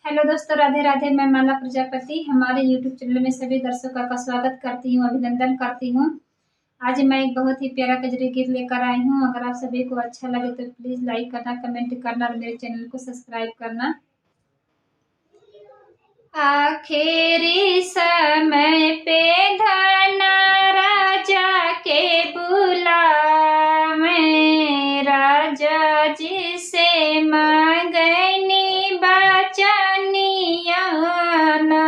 Hello दोस्तों, राधे राधे। मैं माला प्रजापति हमारे यूट्यूब चैनल में सभी दर्शकों का स्वागत करती हूँ, अभिनंदन करती हूँ। आज मैं एक बहुत ही प्यारा कजरी गीत लेकर आई हूँ। अगर आप सभी को अच्छा लगे तो प्लीज़ लाइक करना, कमेंट करना और मेरे चैनल को सब्सक्राइब करना। आखिरी समय पे धना राजा के बुलावे, राजा जी से मांगनी बचनिया ना।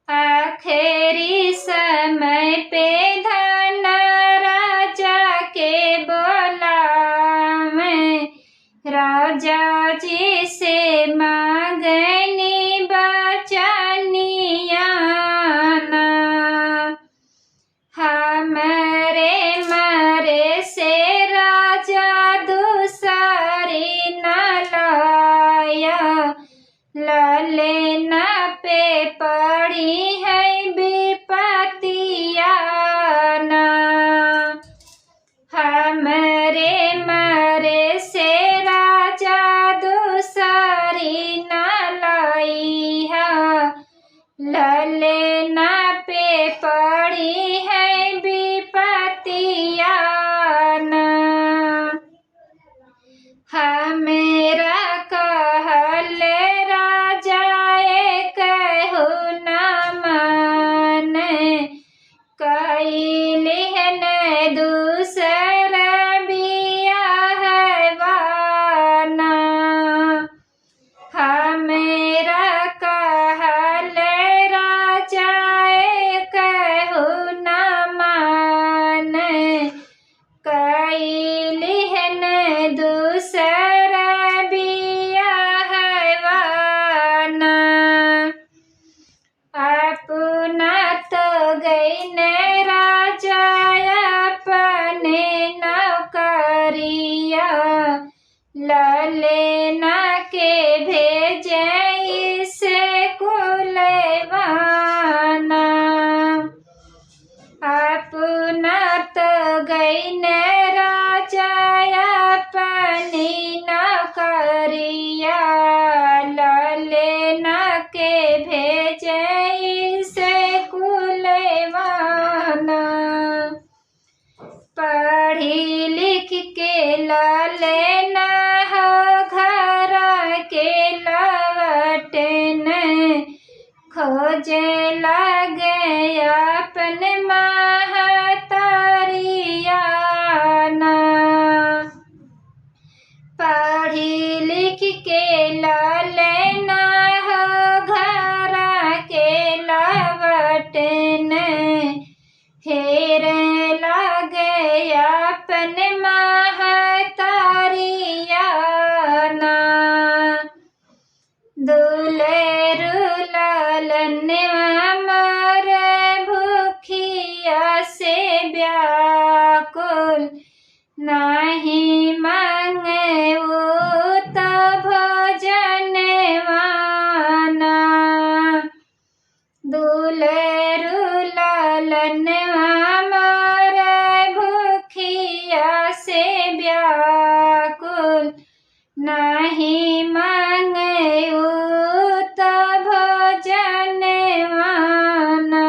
आखिरी समय पे धना राजा के बुलावे, राजा जी से मांगनी बचनिया ना। हमरे मरे से राजा दूसरी न लाया, ललेना पे पड़ी है विपतिया ना। हमरे मरे से राजा दूसरी न लाई है, ललेना पे पड़ी है विपतिया ना। हमेरा कहल राजा कहू न माने, कैलिहन दूसर बियाह वाना। हमेरा कहल राजा कहू न माने, कैलिहन दूसर बियाह वाना। अपना तो गईन राजा अपने नौकरिया, ललेना के भेजे से कुलवाना। अपना तो गईन राजा अपनी नौकरिया, ललेना के भेजे से कुलवाना। पढ़ी लिख के ललेना हो घर के लवटन, खोजे लगे अपन महतरिया ना। पढ़ी लिख के ललेना हो घर के लवटन, हेर लगे अपन महतरिया ना। दुलेरु लालन अमर भूखिया से व्याकुल, नहीं मांगे वो तो भोजन वाना। दुलेरु लालन अमर भूखिया से व्याकुल, नहीं मांगे वो तो भोजन वाना।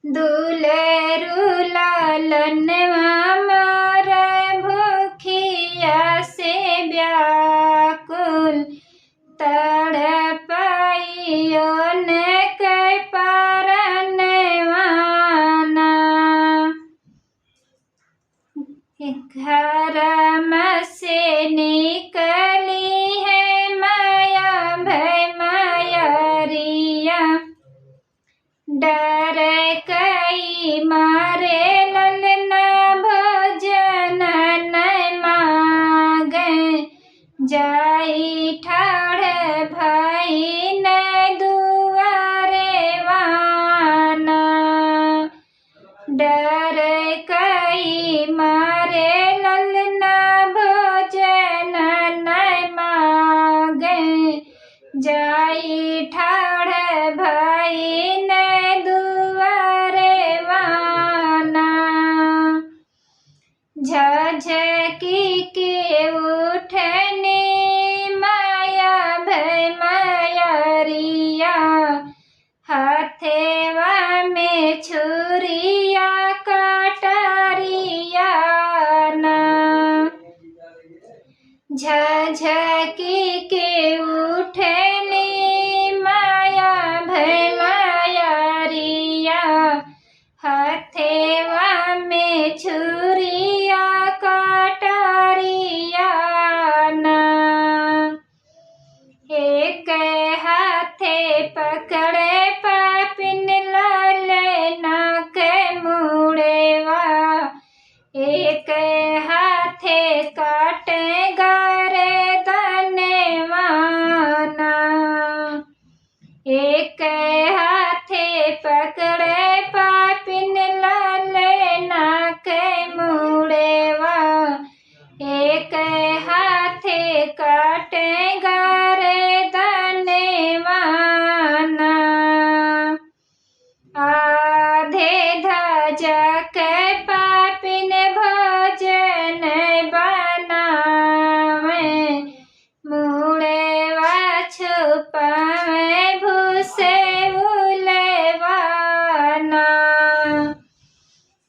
दुलेरु लालन अमर भूखिया से व्याकुल, तड़पाइयो ने के परनवाना। घर से निकली है माया भय मायरिया, डर कई मारे ललना भोजन न मांगे, जाई ठाड़ भाई न दुआरे वाना। डर कई मारे ललना भोजन न मांगे, जाई ठाड़ भाई न दुआरे वाना। झझकी के उठने तकी के उठली माया भय मायारिया हथेवा में छुरिया कटारिया ना एक हाथे पकड़े पापिन लाले नाक मुड़ेवा एक हाथे काटे गारे दनेवाना एक हाथे पकड़े पापिन लाले नाक मुड़ेवा एक हाथे काटे गारे दनेवाना आधे धजक पापिन भोजन बनावे मुड़ेवा छुपावे भूसे उलेवाना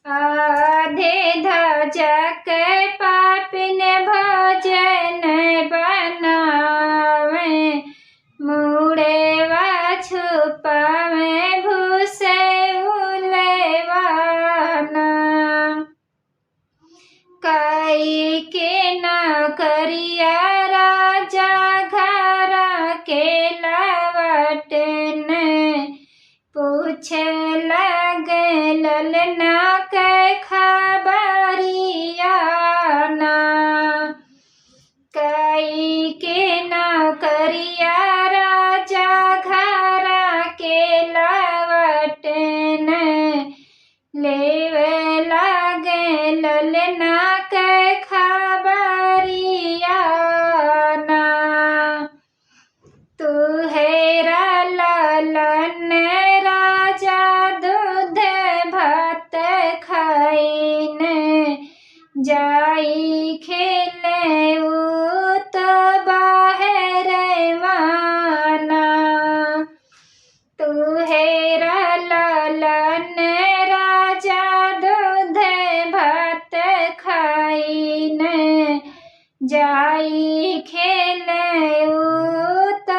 आधे धजक पापिन भोजन बनावे मुड़ेवा छुपावे भूसे उलेवाना कई के न करिया राजा घरा के लावटन पूछे लगे ललना के खबरिया ना कई के न करिया राजा घरा के लावटन लेवे लागे ललना के खबरिया ना तू हेरा ललन राजा दूध भात खाइन जाई खेले उत बाहर माना तू हेरा ललन राजा दूध भात खाइन जाई खेले उत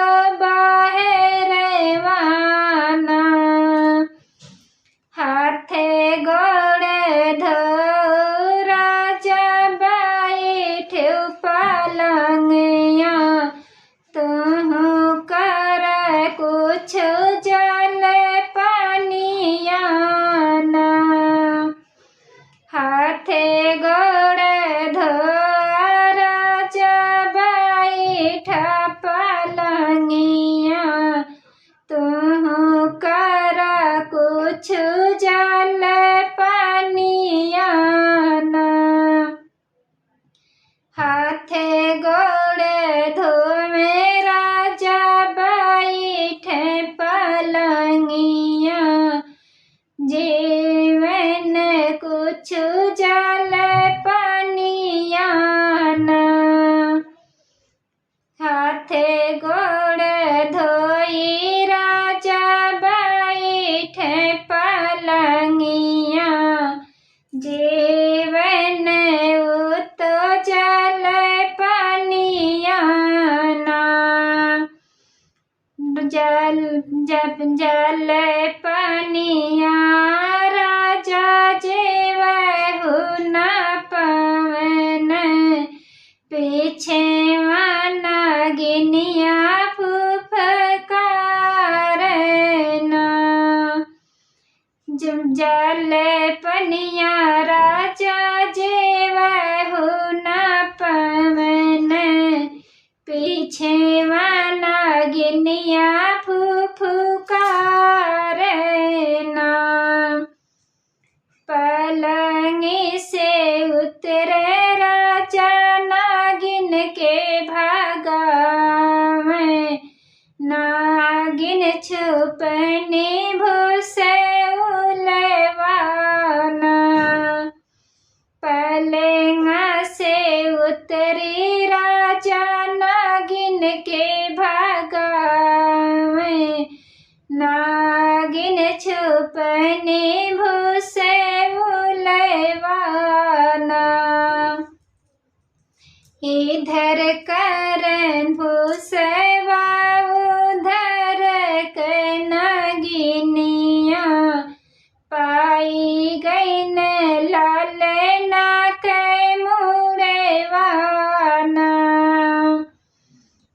बाहर माना हाथे गोड़े धो राजा बैठ पलंगिया तुहु कर कुछ जल पानिया ना हाथे गोड़े धो राजा बैठ पलंगिया तुहु कर कुछ जल पानिया ना हाथे गोड़े धोवे राजा बैठ पलंगिया जीवन कुछ जल पानिया ना हाथे गोड़े धोई राजा बैठ पलंगिया जीवन उत जल पानिया ना जब जल पानिया राजा जेवहु न पवन पीछे वाना गिनिया फुफकारना जब जल पनिया राजा जेवहु न पवन पीछे वाना गिनिया फुफकारना पलंगी से उतरे राजा नागिन के भागावे नागिन छुपनी भूसे उलेवाना पलंगा से उतरी राजा नागिन के भागावे नागिन छुपनी भूसे उलेवाना इधर कर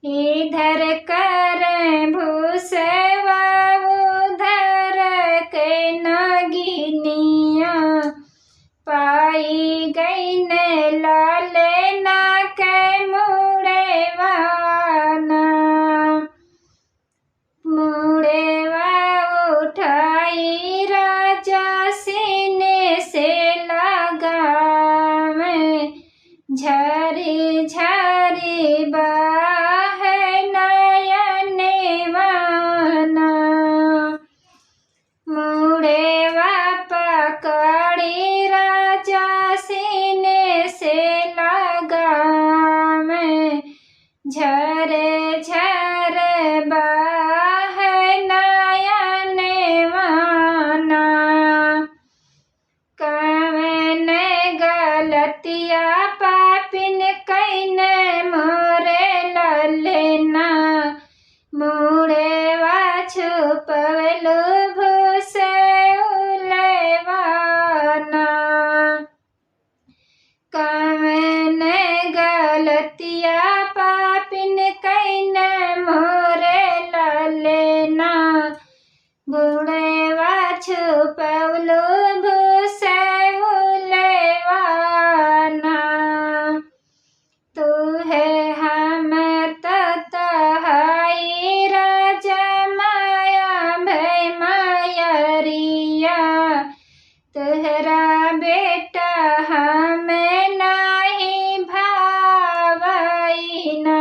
इधर कर भूसवा उधर के नगिनिया पाई गई ने लाले ना के मुड़ेवा उठाई राजा सीने से लगा में झरी झरी बाह नयन वाना मुड़ेवा पकड़ी राजा सीने से लगा में झरे झरे बाह नयन वाना कवन गलतिया पापिन कैने मोरे ललेना मुड़ेवा छुपवलु भूसे उलेवाना कवन गलतिया पापिन कैने मोरे ललेना मुड़ेवा छुपवलु भूसे उलेवाना तू है हम तहाई राजा माया भय मायरिया तुहरा बेटा हमें नाही भावैना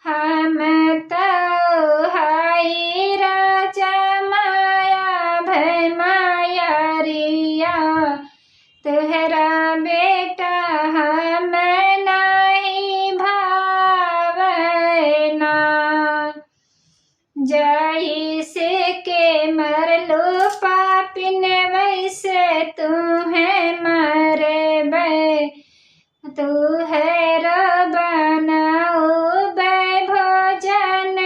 हम तहाई राजा माया भय मायरिया तुहरा बेटा हमें नाही भावैना जाई से के मरलो पापिन वैसे तू है मरे बे तू है बनाओ बे भोजन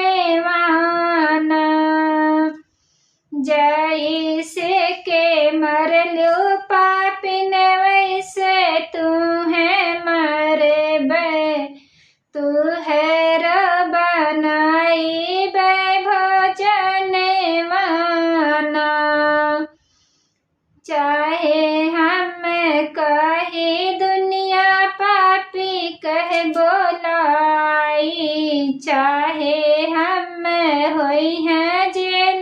वाना जाई से के मरलो पापिन वैसे तू है मरे बे तू है बनाई बे भोजन वाना चाहे हम कही दुनिया पापी कह बोलाई चाहे हम होई हैं जेल